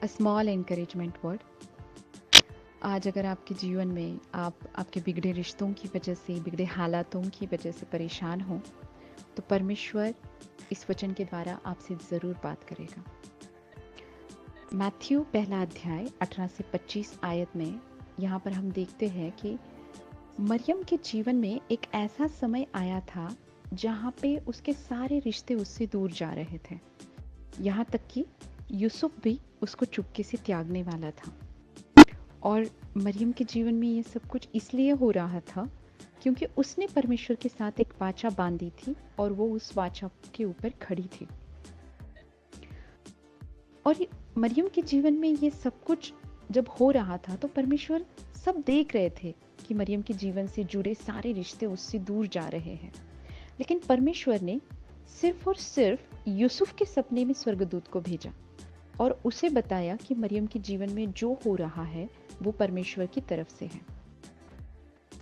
Small encouragement word. आज अगर आपके जीवन में आप आपके बिगड़े रिश्तों की वजह से, बिगड़े हालातों की वजह से परेशान हो, तो परमेश्वर इस वचन के द्वारा आपसे ज़रूर बात करेगा। मैथ्यू पहला अध्याय 18 से 25 आयत में यहाँ पर हम देखते हैं कि मरियम के जीवन में एक ऐसा समय आया था जहाँ पे उसके सारे रिश्ते उससे दूर जा रहे थे। यहाँ तक कि यूसुफ भी उसको चुपके से त्यागने वाला था। और मरियम के जीवन में ये सब कुछ इसलिए हो रहा था क्योंकि उसने परमेश्वर के साथ एक वाचा बांधी थी और वो उस वाचा के ऊपर खड़ी थी। और मरियम के जीवन में ये सब कुछ जब हो रहा था तो परमेश्वर सब देख रहे थे कि मरियम के जीवन से जुड़े सारे रिश्ते उससे दूर जा रहे हैं। लेकिन परमेश्वर ने सिर्फ और सिर्फ यूसुफ के सपने में स्वर्गदूत को भेजा और उसे बताया कि मरियम के जीवन में जो हो रहा है वो परमेश्वर की तरफ से है।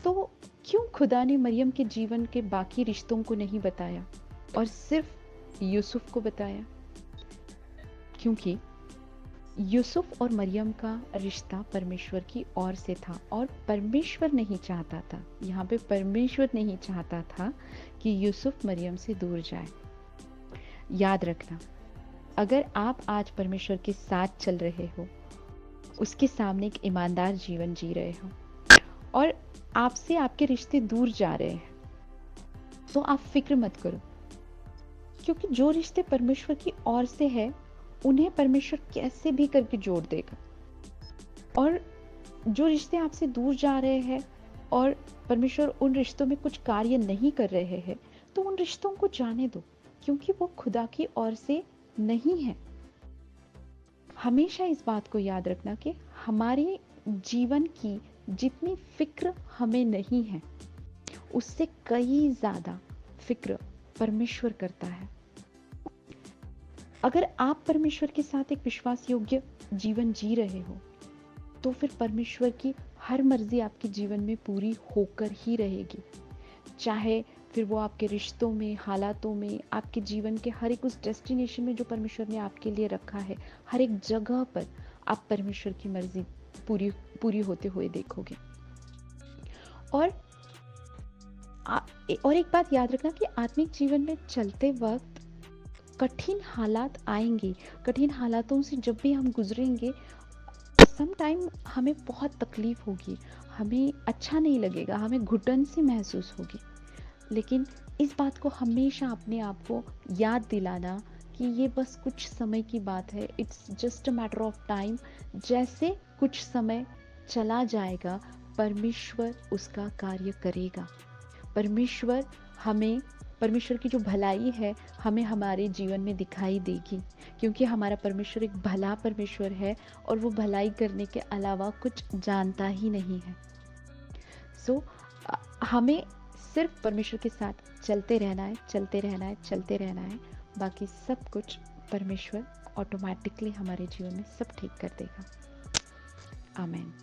तो क्यों खुदा ने मरियम के जीवन के बाकी रिश्तों को नहीं बताया और सिर्फ यूसुफ को बताया? क्योंकि यूसुफ और मरियम का रिश्ता परमेश्वर की ओर से था और परमेश्वर नहीं चाहता था, यहाँ पे परमेश्वर नहीं चाहता था कि यूसुफ मरियम से दूर जाए। याद रखना, अगर आप आज परमेश्वर के साथ चल रहे हो, उसके सामने एक ईमानदार जीवन जी रहे हो और आपसे आपके रिश्ते दूर जा रहे हैं, तो आप फिक्र मत करो, क्योंकि जो रिश्ते परमेश्वर की ओर से है उन्हें परमेश्वर कैसे भी करके जोड़ देगा। और जो रिश्ते आपसे दूर जा रहे हैं और परमेश्वर उन रिश्तों में कुछ कार्य नहीं कर रहे हैं, तो उन रिश्तों को जाने दो, क्योंकि वो खुदा की ओर से नहीं है। हमेशा इस बात को याद रखना कि हमारे जीवन की जितनी फिक्र हमें नहीं है, उससे कई ज्यादा फिक्र परमेश्वर करता है। अगर आप परमेश्वर के साथ एक विश्वास योग्य जीवन जी रहे हो, तो फिर परमेश्वर की हर मर्जी आपके जीवन में पूरी होकर ही रहेगी। चाहे फिर वो आपके रिश्तों में, हालातों में, आपके जीवन के हर एक उस डेस्टिनेशन में जो परमेश्वर ने आपके लिए रखा है, हर एक जगह पर आप परमेश्वर की मर्जी पूरी होते हुए देखोगे। और एक बात याद रखना कि आत्मिक जीवन में चलते वक्त कठिन हालात आएंगे। कठिन हालातों से जब भी हम गुजरेंगे, सम टाइम हमें बहुत तकलीफ होगी, हमें अच्छा नहीं लगेगा, हमें घुटन सी महसूस होगी। लेकिन इस बात को हमेशा अपने आप को याद दिलाना कि ये बस कुछ समय की बात है, it's just a matter of time. जैसे कुछ समय चला जाएगा, परमेश्वर उसका कार्य करेगा। परमेश्वर की जो भलाई है हमें हमारे जीवन में दिखाई देगी, क्योंकि हमारा परमेश्वर एक भला परमेश्वर है और वो भलाई करने के अलावा कुछ जानता ही नहीं है। सो हमें सिर्फ परमेश्वर के साथ चलते रहना है, चलते रहना है, चलते रहना है। बाकी सब कुछ परमेश्वर ऑटोमेटिकली हमारे जीवन में सब ठीक कर देगा। आमीन।